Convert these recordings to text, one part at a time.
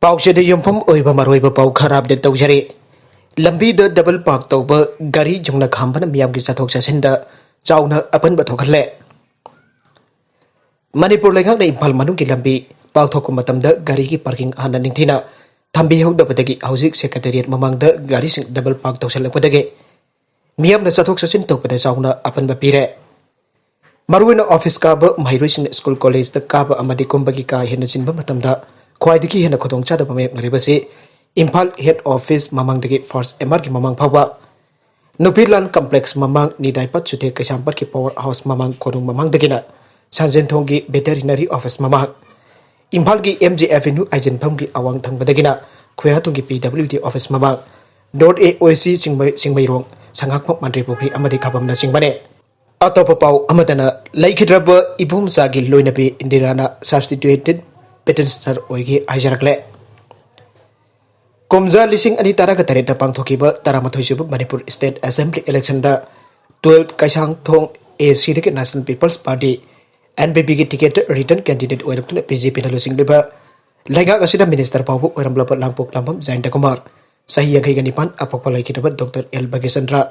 पाउचेद युमफम ओइबा मरोइबा पाउ खराब दे तौजरे लंबी द डबल पार्क तौबा गाड़ी जुंगना खामबन मियाम की चथोक चसिंदा चाउना अपन बथोखले मणिपुर लेखा ने इम्फाल मनु की लंबी पाउथोक मतम द गाड़ी की पार्किंग हाना निंथिना थंबी हौदबदगी हौजिक सेक्रेटेरिएट ममंग द गाड़ी सिंग डबल पार्क तौसलपदगे मियाम न चथोक चसिन तौपदे चाउना अपन बपीरे मरुइन ऑफिस काब महिरुसिन स्कूल कॉलेज द काब अमदी कुंबगी का हेन चिनबा मतमदा ख्वाइदगी हेन खोदोंग चादबा मेक नरिबसे इम्फाल हेड ऑफिस ममंगदगी फर्स्ट एमआर की ममंग फावा नुपीलान कॉम्प्लेक्स ममंग निदाइपत सुते कैसामपर की पावर हाउस ममंग खोदोंग ममंगदगिना सांजेंथोंग की वेटरिनरी ऑफिस ममंग इम्फाल की एमजे एवेन्यू आइजनफम की अवांग थंगबदगिना खुयातोंग की पीडब्ल्यूडी ऑफिस ममंग डॉट एओसी सिंगमैरोंग संगाखम मंत्री पुखरी अमदी खाबमना सिंगबने अतोप पाउ अमदना लैखिद्रब इबुमचागी लोइनबी इंदिराना सब्स्टिट्यूटेड पेटेंसनर ओइगे हाइजरकले कुमजा लिसिंग अनि तारागा तरेता पांगथोकिबा तारामथोइसुब मणिपुर स्टेट असेंबली इलेक्शन दा 12 कैसांग थोंग एसी के नेशनल पीपल्स पार्टी एनपीपी की टिकेट रिटर्न कैंडिडेट ओइरक्तुना बीजेपी ना लुसिंगलिबा लैंगाक असिदा मिनिस्टर पाउ ओइरमलप लांगपोक लांबम जयंत कुमार सही यंखैगा निपान अपोकपा लैखिद्रब डॉक्टर एल बगेचंद्र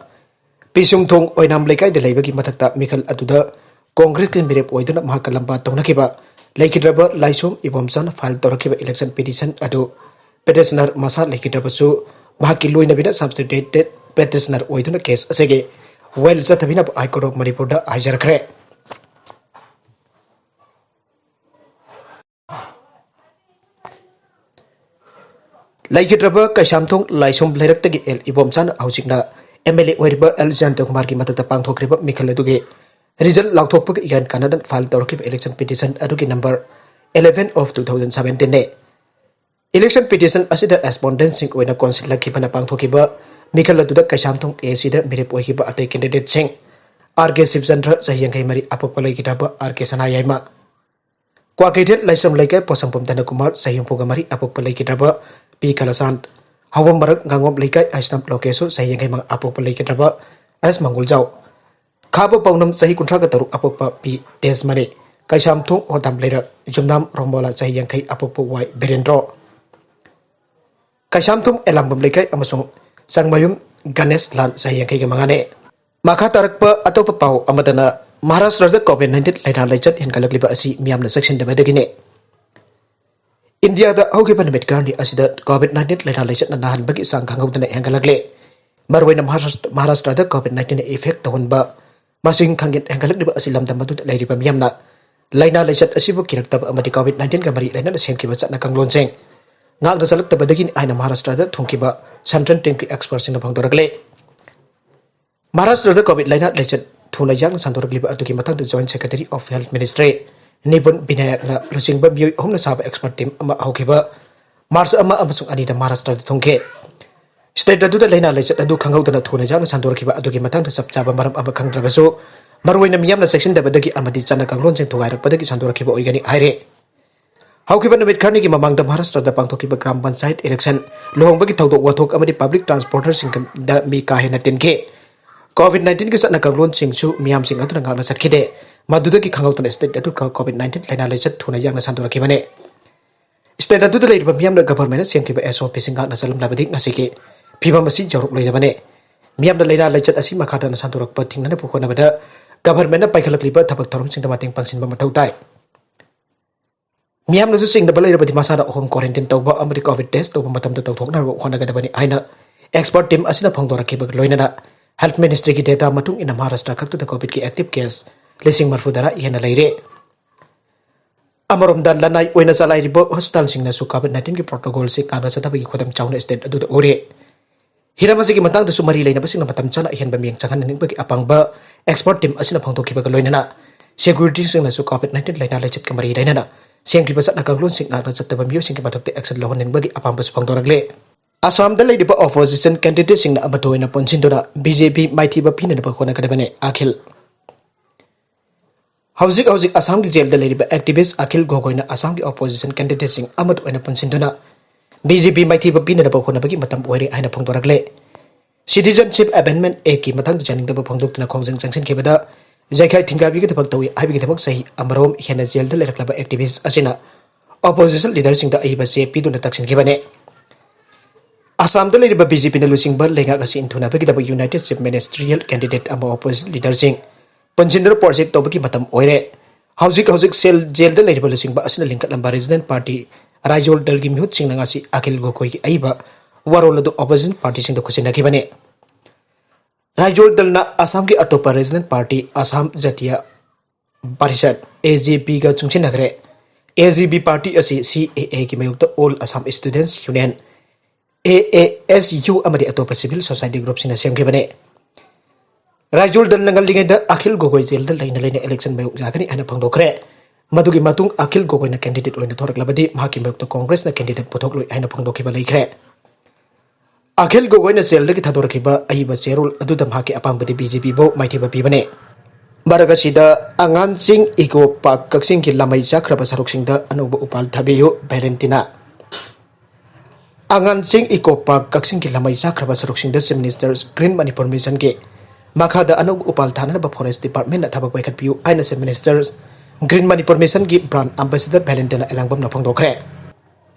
पिसुम थोंग ओइनाम लेकाय दे लैबगी मथक्ता मिखल अदुदा कांग्रेस के मिरेप ओइदुना महाका लंबा तौनखिबा लैखिद्रब लाइसोम इबोमचान फाइल तौरखिबा इलेक्शन पिटिशन अदु पेटिशनर मसा लैखिद्रबसु महाकी लोइनबिना सब्स्टिट्यूटेड पेटिशनर ओइदुना केस असेगे वेल चथबिना हाईकोर्ट ऑफ मणिपुर दा हाइजरखरे लैखिद्रब कैसामथोंग लाइसोम लैरक्तगी एल इबोमचान हौजिकना एमएलए ओइरिबा एल जयंत कुमार की मदद पांगथोक्रिबा मिखल अदुगे रिजल्ट लाउथोकपग इगन कनादन फाइल तौरखिबा इलेक्शन पिटिशन अदुगी नंबर 11 ऑफ 2017 ने इलेक्शन पिटिशन असिदा रेस्पोंडेंट सिंग ओइना काउंसिल लखिबना पांगथोकिबा मिखल अदुदा कैसामथोंग एसीदा मिरेप ओइकिबा अतै कैंडिडेट सिंग आरके शिवचंद्र सहियंगै मरी अपोकपा लैखिद्रबा आरके सनायाइमा क्वाकेटेड लाइसम लैकै पोसंपम धन कुमार सहियंफुगा मरी अपोकपा लैखिद्रबा पी कलासान हवम मरक गांगोम लैकै आइसनम लोकेशो सहियंगै मंग अपोकपा लैखिद्रबा एस मंगुलजाव खाब पौनम सही कुंठा का तरुक अपोकपा पी तेज मरे कैसामथोंग होदाम लेरक जुमनाम रोमोला सहियंगै अपोकपा वाई बिरेंद्र कैसामथोंग एलामबम लैकै अमसोंग संगमयुम गणेश लाल सहियंगै मंगाने माखा तरकपा अतोप पाउ अमदना महाराष्ट्र कोविड-19 लाइना लाइचत हेनगलकलिबा असि मियामना सेक्शन दबदगिने इंडिया दा हौगिबा नमित कारनी असिदा कोविड-19 लाइना लाइचत नाहनबगी सांग खंगौदना हेंगलकले मरवैना महाराष्ट्र दा कोविड-19 इफेक्ट तहनबा मसिंग खंगिन हेंगलकलिबा असि लमदम मदुद लैरिबा मियामना लाइना लाइचत असिबु किरक्तब अमदि कोविड-19 का मरी लाइना सेमकिबा Chatna कंगलोनसेंग ngakna salaktabadagi aina Maharashtra दा थुंकिबा संट्रन टेंकी एक्सपर्ट सिंग भंगदोरकले महाराष्ट्र दा कोविड लाइना लाइचत थुना यांग संदोरकलिबा अदुगी मतंग joint secretary of health ministry Nipun विनायकना लुसिंगबा मियोय हमना साबा एक्सपर्ट टीम अमा हौकिबा मार्च अमा अमसुंग अनिदा महाराष्ट्र दा थुंके स्टेट अदुदा लाइना लाइचत अदु खंगौदना थुना यांग संदोरकिबा अदुगी मतंग सबचाबा मरम अमा खंगद्रबसु मरवैना मियामना सेक्शन दबदगी अमदि चना कंगलोन सिंग थुगाइरकपदगी संदोरकिबा ओइगनी हाइरे हौकिबा नमित खरनी की ममांग महाराष्ट्र दा पांगथोकिबा ग्राम पंचायत इलेक्शन लोहंबगी थौदोक वाथोक अमदि पब्लिक ट्रांसपोर्टर सिंग दा मी काहेना तिनके कोविड-19 के चना कंगलोन सिंगसु मियाम सिंग अदुना ngakna सटखिदे मदुदगी खंगौतन स्टेट अदु कोविड-19 लाइना लाइचत थुना यांगना संदोरकिबने स्टेट अदुदा लेरिबा मियामना गवर्नमेंट सेमकिबा एसओपी सिंग ngakna चलमलाबदि ngasiके फिबा मसि जरुक लैदबने मियामना लाइना लाइचत असि मखादना संदोरकपा थिंगना पुखोनबदा गवर्नमेंट थपक थरम सिंग मातिंग पांसिनबा मथौ ताई मियामनसु सिंगदबा लैरबदि मसाना होम क्वारंटाइन तौबा अमदि कोविड टेस्ट तौबा मतमदा तौथोकना होनगदबनि आइना एक्सपर्ट टीम असिना फंगदोरकिबा लोइनना हेल्थ मिनिस्ट्री की डेटा मतुंग इन महाराष्ट्र खक्तदा कोविड की एक्टिव केस लिसिंग मरफुदरा येना लैरे अमरोमदा लनाई ओइना चलाइरिबो हॉस्पिटल सिंगनसु कोविड-19 की प्रोटोकॉल से कांग्रेस तबगी खोदम चाउना स्टेट अदुदा ओरे हिरामसिगी मतंगदसु मरी लैनबसिंग मतम चना हेनबा मियंग चंगननिंगबगी अपांगबा एक्सपर्ट टीम असिना फंगदोकिबा लोइनना सिक्योरिटी सिंगनसु कोविड-19 लाइना लाइचत का मरी लैनना सेंक्रिबा चना कंगलोन सिंग नागना चत्तबा मियो सिंग मथक्ते एक्शन लहननिंगबगी अपांबस फंगदोरगले असम दा लैदिबा ऑपोजिशन कैंडिडेट सिंग अमतोइना पोंसिंदुना बीजेपी माइथिबा पिननबा होनगदबने अखिल हौजिक असम की जेल दा लैदिबा एक्टिविस्ट अखिल गोगोइना असम की ऑपोजिशन कैंडिडेट सिंग अमतोइना पोंसिंदुना बीजेपी माइथिबा पिननबा होनबगी मतम ओइरे आइना फंगदोरगले सिटीजनशिप अमेंडमेंट एक्ट की मतंग जानिंगदबा फंगदोक्तना खोंजंग जंगसिनखिबदा जैखाय थिंगाबीगी थबक तौई हाइबिगी थबक सही अमरोम हेना जेल दा लैरक्लबा एक्टिविस्ट असिना opposition leadership da aiba se piduna taksin gibane Assam da leriba BJP na lusing ba lenga kasi intuna bagi da United Chief Ministerial Candidate ama opposition leadership Panjindra project to bagi matam oire Haujik sel jail da leriba lusing ba asina lingkat lamba resident party Rajol dal gi mihut sing ngasi Akhil Gogoi ki aiba warol do opposition party sing da kusina gibane Rajol dal na Assam ki atopa resident party Assam Jatiya Parishad AJP ga chungchin nagre AJP party asi CAA ki mayukta All Assam Students Union AASU amadi atopa civil society group sina sem gibane Rajul dal nangal lingai da Akhil Gogoi jail dal laina election mayuk jagani ana phangdokre madugi matung Akhil Gogoi na candidate oina thorak labadi mahaki mayukta Congress na candidate puthok loi aina phangdokhiba laikre Akhil Gogoi na jail dagi thadorkhiba aiba cherul aduda mahaki apambadi BJP bo maithiba pibane Baragasida angan sing Eco Park kaksing ki lamai chakraba saruk sing da anuba upal thabiyo Valentina Angan sing Eco Park kaksing ki lamai chakraba saruk sing da Chief Minister's Green Manipur Mission ke Makada anug upal thana ba Forest Department na thabak baikat piu aina Chief Minister's Green Manipur Mission ki brand ambassador Valentina elangbam na phangdokre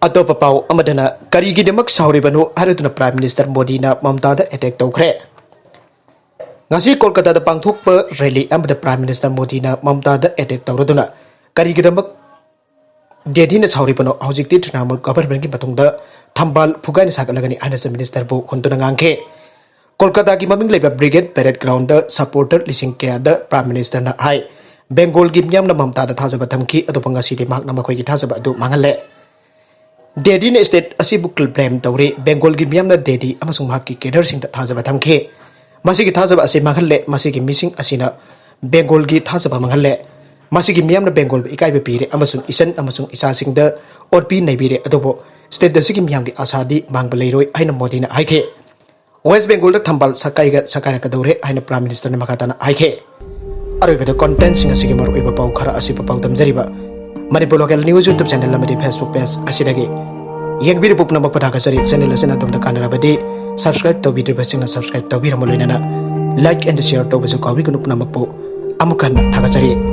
Atopa pau amadana karigi demak sauribanu harituna Prime Minister Modi na Mamta da attack tawkre Ngasi Kolkata da pangthok pa rally amada Prime Minister Modi na Mamta da attack tawraduna karigi demak dedi na sauribanu hojikti Trinamool government ki matungda thambal phugai na sagalagani aina Chief Minister bu khontuna ngangke Kolkata ki maming leba Brigade Parade Ground da supporter lising kaya da Prime Minister na hai Bengal ki miyam na Mamta da thajaba thamki adu pangasi de mak na makhoi ki thajaba adu mangale Dedi na state asibukul blame tawri Bengal ki miyam na dedi amasung mahaki kedar sing da thajaba thamki Masigi thajaba ase manghalle masigi missing asina Bengal ki thajaba manghalle masigi miyam na Bengal ikai be pire amasung isan amasung isa sing da orpi naibire adobo state da sigi miyam ki asadi mangbalei aina Modi na haike West Bengal da thambal sakai ka daure aina Prime Minister na makatana haike aribeda content sing asigi maru iba pau khara asi pau damjariba Manipur local news YouTube channel amadi Facebook page asidagi yengbiri pupna makpada kasari channel asina tomda kanarabadi subscribe to video basing na subscribe to biramu loinana like and share to basu kawi kunupna makpo amukan thakachari